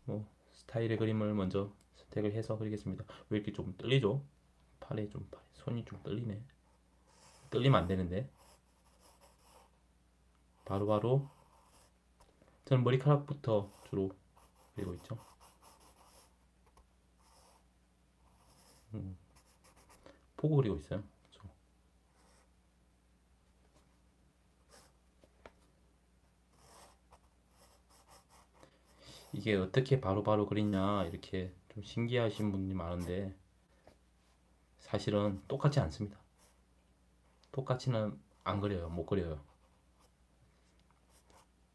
뭐 스타일의 그림을 먼저 선택을 해서 그리겠습니다. 왜 이렇게 좀 떨리죠? 손이 좀 떨리네. 떨리면 안 되는데. 바로바로 저는 머리카락부터 주로 그리고 있죠. 보고 그리고 있어요. 이게 어떻게 바로바로 그리냐 이렇게 좀 신기하신 분들이 많은데 사실은 똑같지 않습니다. 똑같이는 안 그려요. 못 그려요.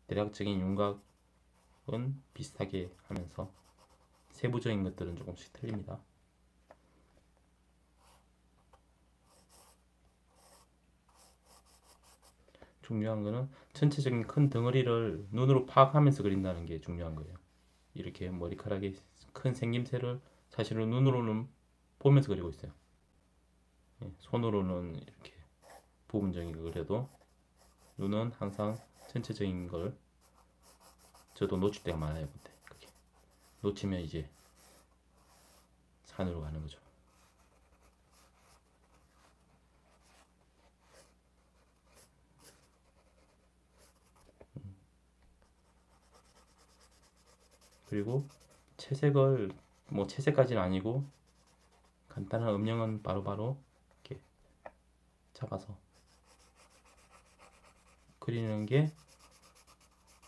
대략적인 윤곽은 비슷하게 하면서 세부적인 것들은 조금씩 틀립니다. 중요한 거는 전체적인 큰 덩어리를 눈으로 파악하면서 그린다는 게 중요한 거예요. 이렇게 머리카락의 큰 생김새를 사실은 눈으로는 보면서 그리고 있어요. 손으로는 이렇게 부분적인 걸 그려도 눈은 항상 전체적인 걸 저도 놓칠 때가 많아요. 근데 그게 놓치면 이제 산으로 가는 거죠. 그리고 채색을 뭐 채색까지는 아니고 간단한 음영은 바로바로 이렇게 잡아서 그리는 게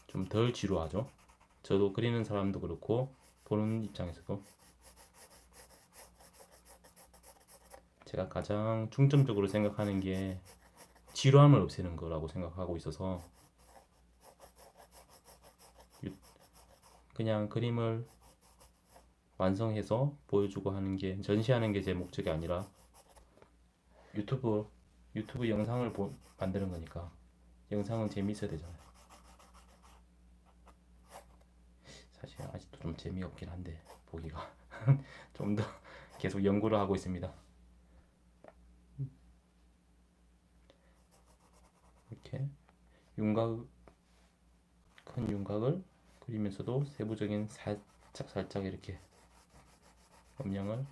좀 덜 지루하죠. 저도 그리는 사람도 그렇고 보는 입장에서도 제가 가장 중점적으로 생각하는 게 지루함을 없애는 거라고 생각하고 있어서 그냥 그림을 완성해서 보여주고 하는 게 전시하는 게 제 목적이 아니라 유튜브 유튜브 영상을 만드는 거니까 영상은 재미있어야 되잖아요. 사실 아직도 좀 재미없긴 한데 보기가 좀 더 계속 연구를 하고 있습니다. 이렇게 윤곽 큰 윤곽을 그리면서도 세부적인 살짝 이렇게 음영을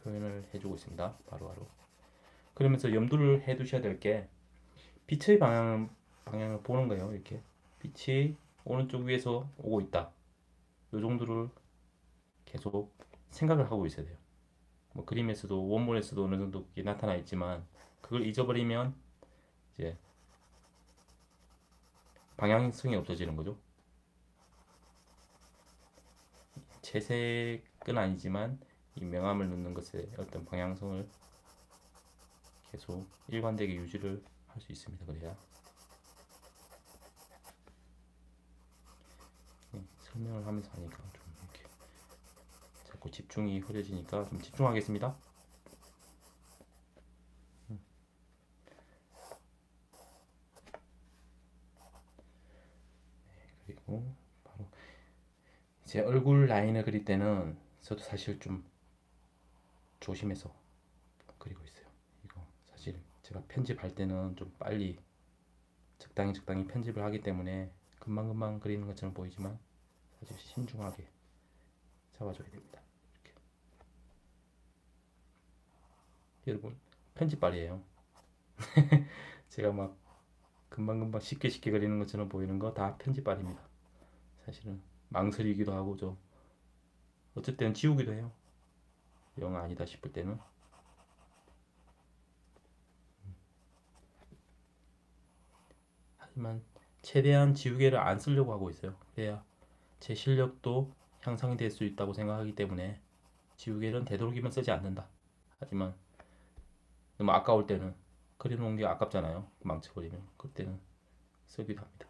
표현을 해주고 있습니다. 바로바로. 그러면서 염두를 해두셔야 될 게 빛의 방향을 보는 거예요. 이렇게 빛이 오른쪽 위에서 오고 있다. 이 정도를 계속 생각을 하고 있어야 돼요. 뭐 그림에서도 원본에서도 어느 정도 그게 나타나 있지만 그걸 잊어버리면 이제 방향성이 없어지는 거죠. 채색은 아니지만 이 명암을 넣는 것에 어떤 방향성을 계속 일관되게 유지를 할 수 있습니다. 그래야 설명을 하면서 하니까 좀 이렇게 자꾸 집중이 흐려지니까 좀 집중하겠습니다. 그리고 바로 제 얼굴 라인을 그릴 때는 저도 사실 좀 조심해서 그리고 있어요. 이거 사실 제가 편집할 때는 좀 빨리 적당히 편집을 하기 때문에 금방금방 그리는 것처럼 보이지만 사실 신중하게 잡아줘야 됩니다. 이렇게. 여러분 편집발이에요. 제가 막 금방금방 쉽게 그리는 것처럼 보이는 거 다 편집발입니다. 사실은 망설이기도 하고 좀 어쩔 때는 지우기도 해요. 영 아니다 싶을 때는. 하지만 최대한 지우개를 안 쓰려고 하고 있어요. 그래야 제 실력도 향상이 될 수 있다고 생각하기 때문에 지우개는 되도록이면 쓰지 않는다. 하지만 너무 아까울 때는 그려놓은 게 아깝잖아요. 망쳐버리면 그때는 쓰기도 합니다.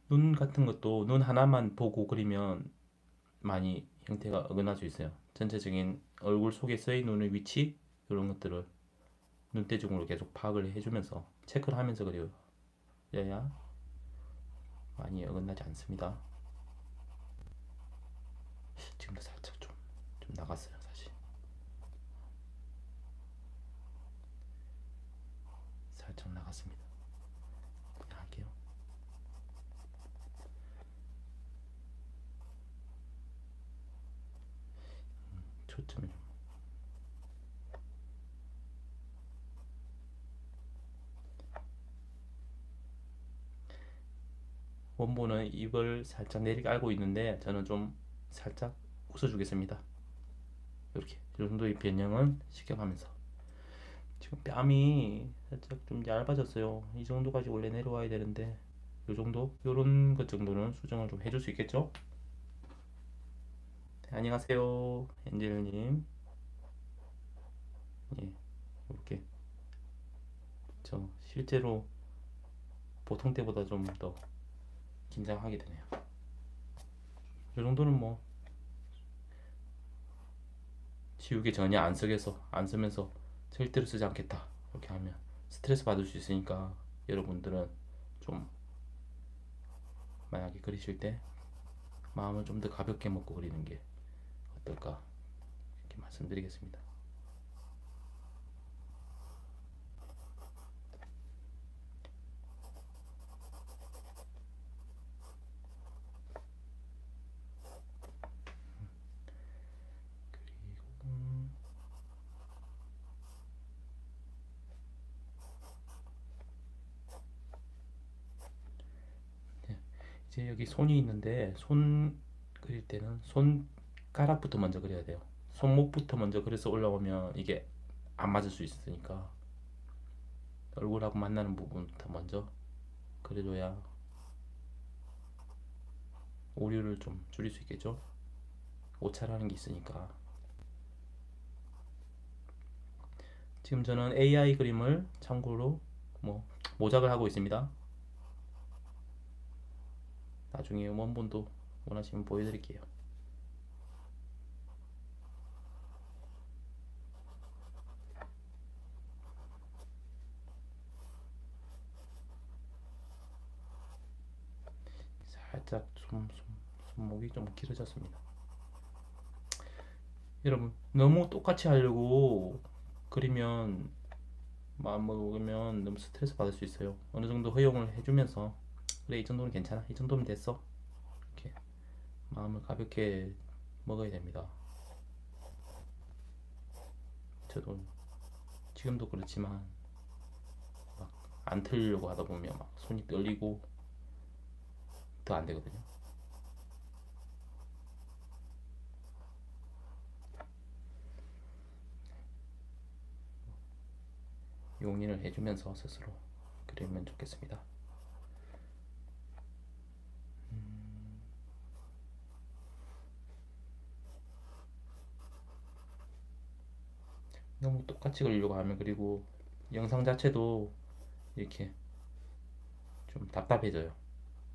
눈 같은 것도 눈 하나만 보고 그리면 많이 형태가 어긋날 수 있어요. 전체적인 얼굴 속에서의 눈의 위치 이런 것들을 눈대중으로 계속 파악을 해주면서 체크를 하면서 그려야 많이 어긋나지 않습니다. 지금도 살짝 좀 나갔어요 사실. 살짝 나갔어요. 맞습니다. 그냥 할게요. 초점을 좀. 원본은 입을 살짝 내리깔고 있는데 저는 좀 살짝 웃어주겠습니다. 이렇게 이 정도의 변형은 시켜가면서. 지금 뺨이 살짝 좀 얇아졌어요. 이 정도까지 원래 내려와야 되는데 이 정도? 요런 것 정도는 수정을 좀 해줄 수 있겠죠? 네, 안녕하세요 엔젤님. 예, 이렇게 저 실제로 보통 때보다 좀 더 긴장하게 되네요. 이 정도는 뭐 지우개 전혀 안 쓰면서 절대로 쓰지 않겠다 이렇게 하면 스트레스 받을 수 있으니까 여러분들은 좀 만약에 그리실 때 마음을 좀 더 가볍게 먹고 그리는 게 어떨까 이렇게 말씀드리겠습니다. 그리고 네, 이제 여기 손이 있는데 손 그릴 때는 손가락부터 먼저 그려야 돼요. 손목부터 먼저 그려서 올라오면 이게 안 맞을 수 있으니까 얼굴하고 만나는 부분부터 먼저 그려줘야 오류를 좀 줄일 수 있겠죠. 오차라는 게 있으니까. 지금 저는 AI 그림을 참고로 뭐 모작을 하고 있습니다. 나중에 원본도 원하시면 보여드릴게요. 살짝 손목이 좀 길어졌습니다. 여러분 너무 똑같이 하려고 그리면 마음 먹으면 너무 스트레스 받을 수 있어요. 어느 정도 허용을 해주면서 그래 이 정도는 괜찮아 이 정도면 됐어 이렇게 마음을 가볍게 먹어야 됩니다. 저도 지금도 그렇지만 막 안 틀리려고 하다 보면 막 손이 떨리고 더 안 되거든요. 용인을 해주면서 스스로 그리면 좋겠습니다. 너무 똑같이 그리려고 하면 그리고 영상 자체도 이렇게 좀 답답해져요.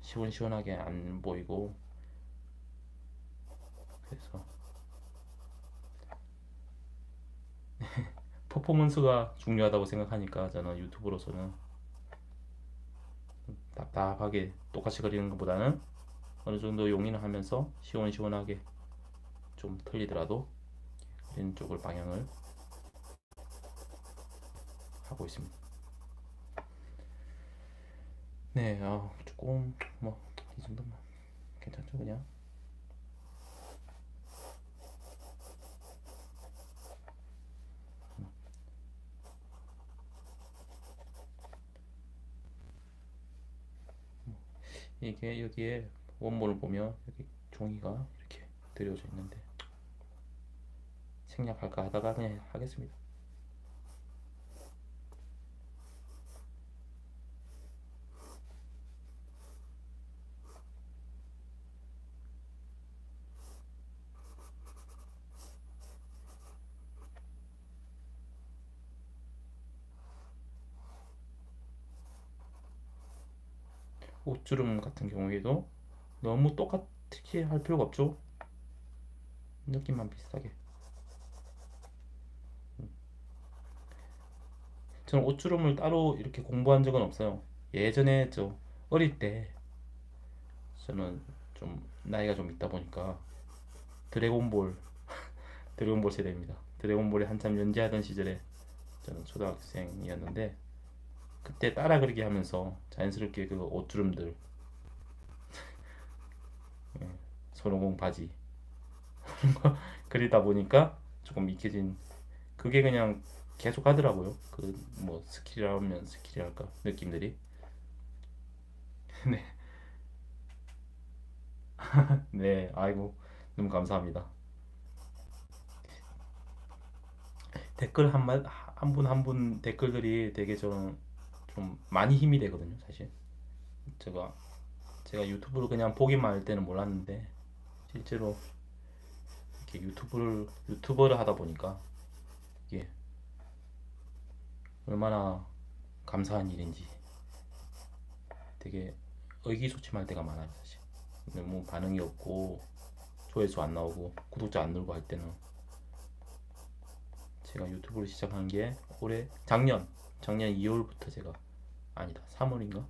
시원시원하게 안 보이고. 그래서 퍼포먼스가 중요하다고 생각하니까 저는 유튜브로서는 답답하게 똑같이 그리는 것보다는 어느 정도 용인을 하면서 시원시원하게 좀 틀리더라도 그리는 쪽을 방향을 하고 있습니다. 네, 조금 뭐 이 정도면 괜찮죠 그냥. 이게 여기에 원본을 보면 여기 종이가 이렇게 드려져 있는데 생략할까 하다가 그냥 하겠습니다. 옷주름 같은 경우에도 너무 똑같이 할 필요가 없죠. 느낌만 비슷하게. 저는 옷주름을 따로 이렇게 공부한 적은 없어요. 예전에 저 어릴 때 저는 좀 나이가 좀 있다 보니까 드래곤볼 드래곤볼 세대입니다. 드래곤볼에 한참 연재하던 시절에 저는 초등학생이었는데 그때 따라 그리기 하면서 자연스럽게 그 옷주름들, 예, 손오공 바지 그리다 보니까 조금 익혀진, 그게 그냥 계속 하더라고요. 그 뭐 스킬이라면 스킬이랄까 느낌들이. 네, 네, 아이고 너무 감사합니다. 댓글 한 분 한 분 댓글들이 되게 저는 좀 많이 힘이 되거든요, 사실. 제가 제가 유튜브를 그냥 보기만 할 때는 몰랐는데 실제로 이렇게 유튜버를 하다 보니까 이게 얼마나 감사한 일인지 되게 의기소침할 때가 많아요, 사실. 너무 반응이 없고 조회수 안 나오고 구독자 안 늘고 할 때는, 제가 유튜브를 시작한 게 올해 작년 2월부터, 제가 아니다 3월인가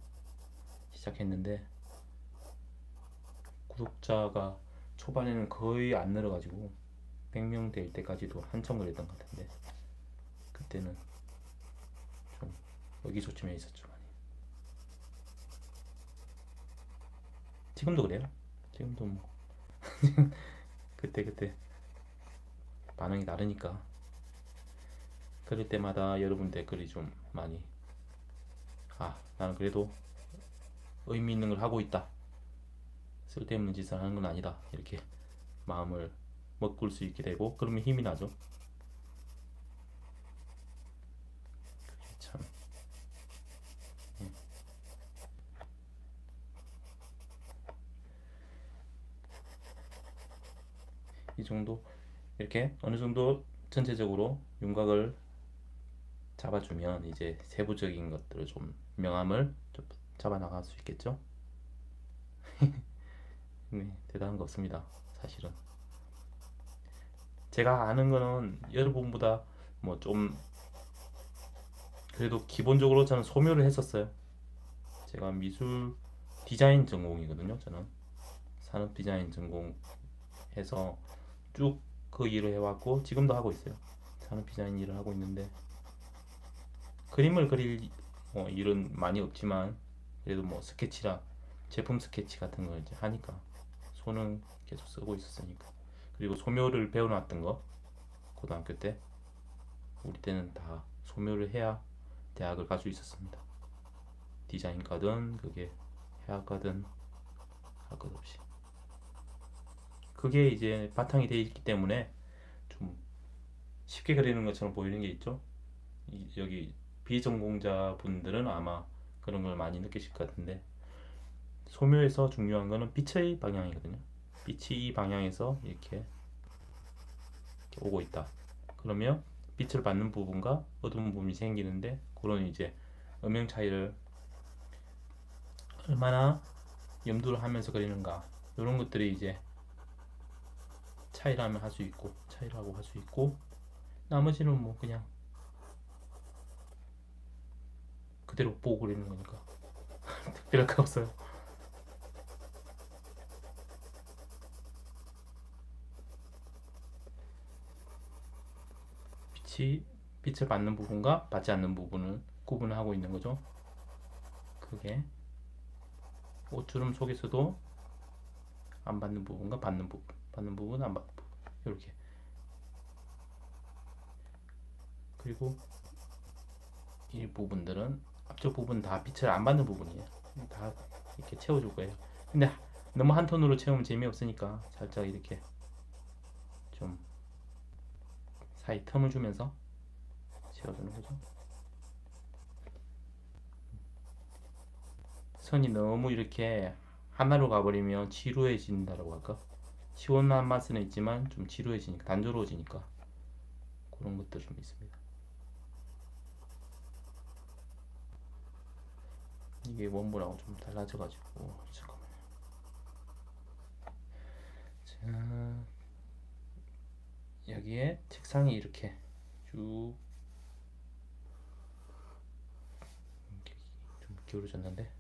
시작했는데 구독자가 초반에는 거의 안 늘어가지고 100명 될 때까지도 한참 걸렸던 것 같은데, 그때는 좀 의기소침해 있었죠, 많이. 지금도 그래요. 지금도 뭐 그때 반응이 다르니까 그럴 때마다 여러분 댓글이 좀 많이, 아 나는 그래도 의미 있는 걸 하고 있다, 쓸데없는 짓을 하는 건 아니다, 이렇게 마음을 먹을 수 있게 되고, 그러면 힘이 나죠. 참. 이 정도, 이렇게 어느 정도 전체적으로 윤곽을 잡아주면 이제 세부적인 것들을 좀 명암을 좀 잡아 나갈 수 있겠죠. 네, 대단한 거 없습니다, 사실은. 제가 아는 거는 여러분보다 뭐 좀 그래도 기본적으로 저는 소묘를 했었어요. 제가 미술 디자인 전공이거든요. 저는 산업 디자인 전공해서 쭉 그 일을 해왔고 지금도 하고 있어요. 산업 디자인 일을 하고 있는데 그림을 그릴 일은 많이 없지만 그래도 뭐 스케치라 제품 스케치 같은 걸 이제 하니까 손은 계속 쓰고 있었으니까. 그리고 소묘를 배워놨던 거, 고등학교 때 우리 때는 다 소묘를 해야 대학을 갈 수 있었습니다. 디자인과든 그게 해학과든 할 것 없이 그게 이제 바탕이 되어 있기 때문에 좀 쉽게 그리는 것처럼 보이는 게 있죠. 여기 비전공자 분들은 아마 그런 걸 많이 느끼실 것 같은데, 소묘에서 중요한 거는 빛의 방향이거든요. 빛이 이 방향에서 이렇게 오고 있다. 그러면 빛을 받는 부분과 어두운 부분이 생기는데, 그런 이제 음영 차이를 얼마나 염두를 하면서 그리는가, 이런 것들이 이제 차이라면 할 수 있고, 차이라고 할 수 있고, 나머지는 뭐 그냥 그대로 보고 그리는 거니까 특별할 거 없어요. 빛이 빛을 받는 부분과 받지 않는 부분을 구분을 하고 있는 거죠. 그게 옷주름 속에서도 안 받는 부분과 받는 부분, 안 받는 부분, 이렇게. 그리고 이 부분들은 앞쪽 부분 다 빛을 안 받는 부분이에요. 다 이렇게 채워줄 거예요. 근데 너무 한 톤으로 채우면 재미없으니까 살짝 이렇게 좀 사이 틈을 주면서 채워주는 거죠. 선이 너무 이렇게 하나로 가버리면 지루해진다라고 할까? 시원한 맛은 있지만 좀 지루해지니까, 단조로워지니까 그런 것도 좀 있습니다. 이게 원본하고 좀 달라져가지고 잠깐만요. 자, 여기에 책상이 이렇게 쭉 좀 기울어졌는데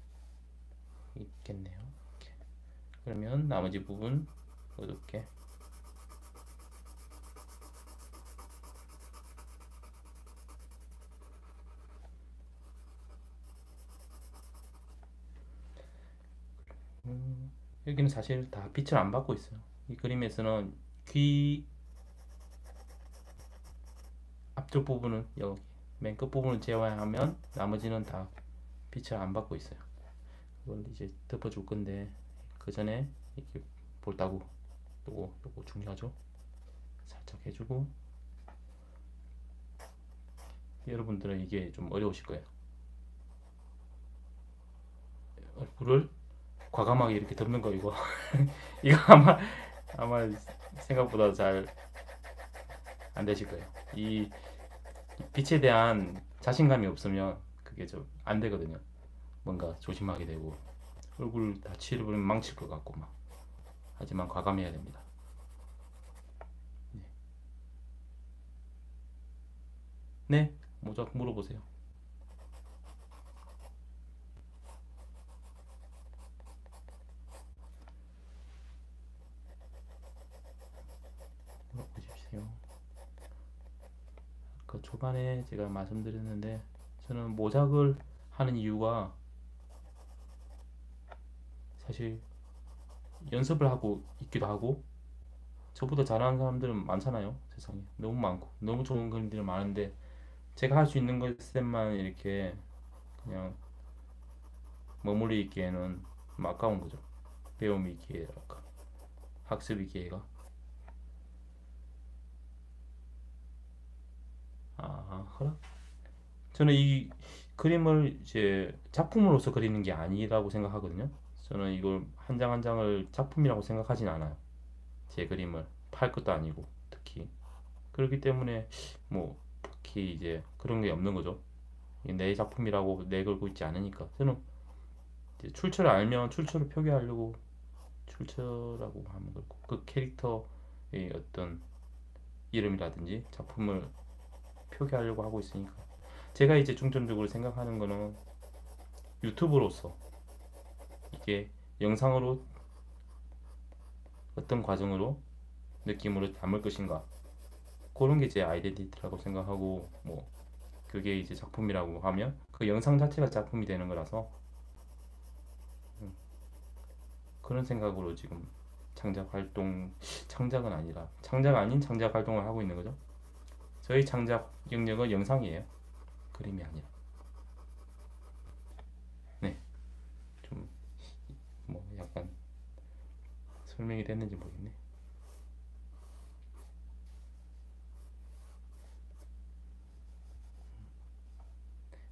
있겠네요. 이렇게. 그러면 나머지 부분 어둡게 여기는 사실 다 빛을 안 받고 있어요. 이 그림에서는 귀 앞쪽 부분은 여기 맨 끝 부분을 제외하면 나머지는 다 빛을 안 받고 있어요. 이걸 이제 덮어줄 건데 그 전에 이렇게 볼따구 요거 중요하죠. 살짝 해주고 여러분들은 이게 좀 어려우실 거예요. 얼굴을 과감하게 이렇게 덮는 거 이거 이거 아마 생각보다 잘 안 되실 거예요. 이 빛에 대한 자신감이 없으면 그게 좀 안 되거든요. 뭔가 조심하게 되고 얼굴 다 치려버리면 망칠 것 같고 막. 하지만 과감해야 됩니다. 네, 뭐죠? 물어보세요. 물어보십시오. 그 초반에 제가 말씀드렸는데 저는 모작을 하는 이유가 사실 연습을 하고 있기도 하고 저보다 잘하는 사람들은 많잖아요. 세상에 너무 많고 너무 좋은 그림들이 많은데 제가 할 수 있는 것에만 이렇게 그냥 머물러 있기에는 좀 아까운 거죠. 배움이 기회랄까 학습이 기회가. 그래? 저는 이 그림을 이제 작품으로서 그리는 게 아니라고 생각하거든요. 저는 이걸 한 장 한 장을 작품이라고 생각하진 않아요. 제 그림을 팔 것도 아니고 특히 그렇기 때문에 뭐 특히 이제 그런 게 없는 거죠. 이게 내 작품이라고 내걸고 있지 않으니까 저는 이제 출처를 알면 출처를 표기하려고 출처라고 하면 그렇고 그 캐릭터의 어떤 이름이라든지 작품을 표기하려고 하고 있으니까 제가 이제 중점적으로 생각하는 거는 유튜브로서 이게 영상으로 어떤 과정으로 느낌으로 담을 것인가 그런 게 제 아이덴티티라고 생각하고 뭐 그게 이제 작품이라고 하면 그 영상 자체가 작품이 되는 거라서 음, 그런 생각으로 지금 창작 활동 창작은 아니라 창작 아닌 창작 활동을 하고 있는 거죠. 저희 창작 영역은 영상이에요. 그림이 아니라. 네, 좀 뭐 약간 설명이 됐는지 모르겠네.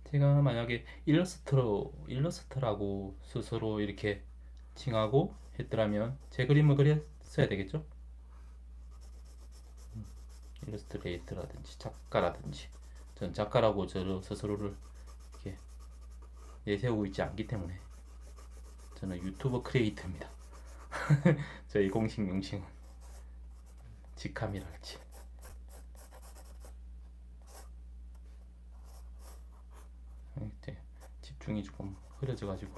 제가 만약에 일러스트라고 스스로 이렇게 칭하고 했더라면 제 그림을 그렸어야 되겠죠? 일러스트레이터라든지 작가라든지 전 작가라고 저 스스로를 이렇게 내세우고 있지 않기 때문에 저는 유튜버 크리에이터입니다. 저희 공식 명칭은 직함이랄지. 이제 집중이 조금 흐려져가지고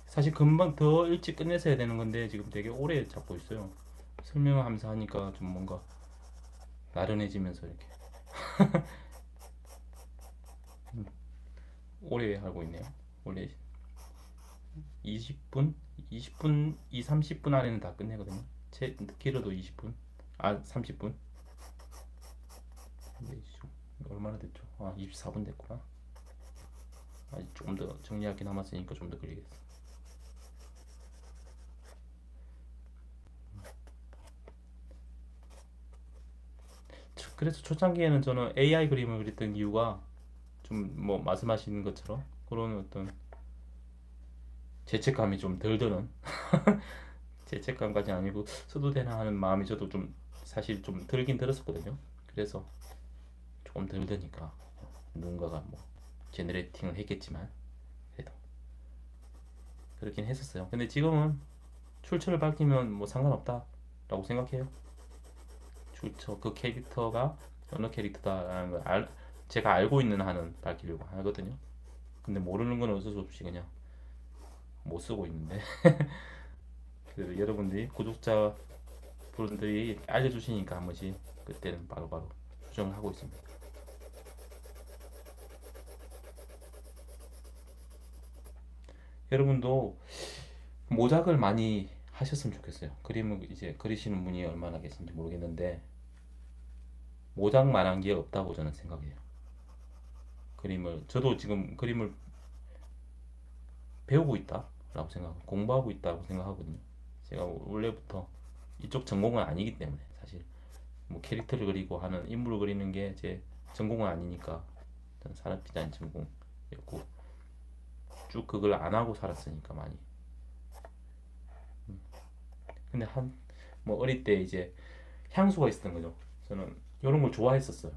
사실 금방 더 일찍 끝냈어야 되는 건데 지금 되게 오래 잡고 있어요. 설명하면서 하니까 좀 뭔가 나른해지면서 이렇게 오래 하고 있네요. 원래 20분, 20분, 2, 30분 안에는 다 끝내거든요. 길어도 20분, 30분. 근데 얼마나 됐죠? 24분 됐구나. 아직 조금 더 정리할 게 남았으니까 좀 더 걸리겠어. 그래서 초창기에는 저는 AI 그림을 그렸던 이유가 좀 뭐 말씀하시는 것처럼 그런 어떤 죄책감이 좀 덜 드는 죄책감까지 아니고 써도 되나 하는 마음이 저도 좀 사실 좀 들긴 들었었거든요. 그래서 조금 덜 드니까 누군가가 뭐 제너레이팅을 했겠지만 그래도 그렇긴 했었어요. 근데 지금은 출처를 밝히면 뭐 상관없다라고 생각해요. 출처 그 캐릭터가 어느 캐릭터다라는 걸 제가 알고 있는 한은 밝히려고 하거든요. 근데 모르는 건 어쩔 수 없이 그냥 못 쓰고 있는데 그래도 여러분들이 구독자 분들이 알려주시니까 한 번씩 그때는 바로바로 수정을 하고 있습니다. 여러분도 모작을 많이 하셨으면 좋겠어요. 그림을 이제 그리시는 분이 얼마나 계신지 모르겠는데 모작만한 게 없다고 저는 생각해요. 그림을 저도 지금 그림을 배우고 있다라고 생각하고 공부하고 있다고 생각하거든요. 제가 원래부터 이쪽 전공은 아니기 때문에 사실 뭐 캐릭터를 그리고 하는 인물을 그리는 게 제 전공은 아니니까 저는 산업 디자인 전공이었고 쭉 그걸 안 하고 살았으니까 많이. 근데 한 뭐 어릴 때 이제 향수가 있었던 거죠. 저는 이런 걸 좋아했었어요.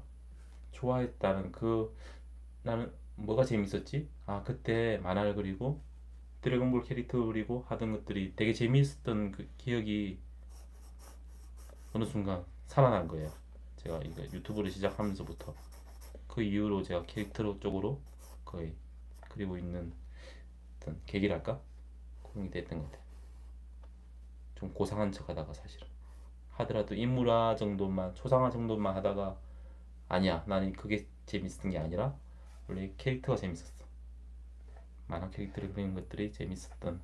좋아했다는 그 나는 뭐가 재밌었지? 아 그때 만화를 그리고 드래곤볼 캐릭터 그리고 하던 것들이 되게 재미있었던 그 기억이 어느 순간 살아난 거예요. 제가 이거 유튜브를 시작하면서부터 그 이후로 제가 캐릭터 쪽으로 거의 그리고 있는 어떤 계기랄까? 그런 게 됐던 것 같아요. 좀 고상한 척 하다가 사실은 하더라도 인물화 정도만 초상화 정도만 하다가 아니야 나는 그게 재밌었던 게 아니라 원래 캐릭터가 재밌었어. 만화 캐릭터를 그리는 것들이 재밌었던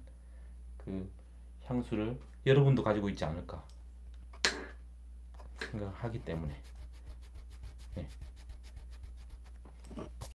그 향수를 여러분도 가지고 있지 않을까 생각하기 때문에 네.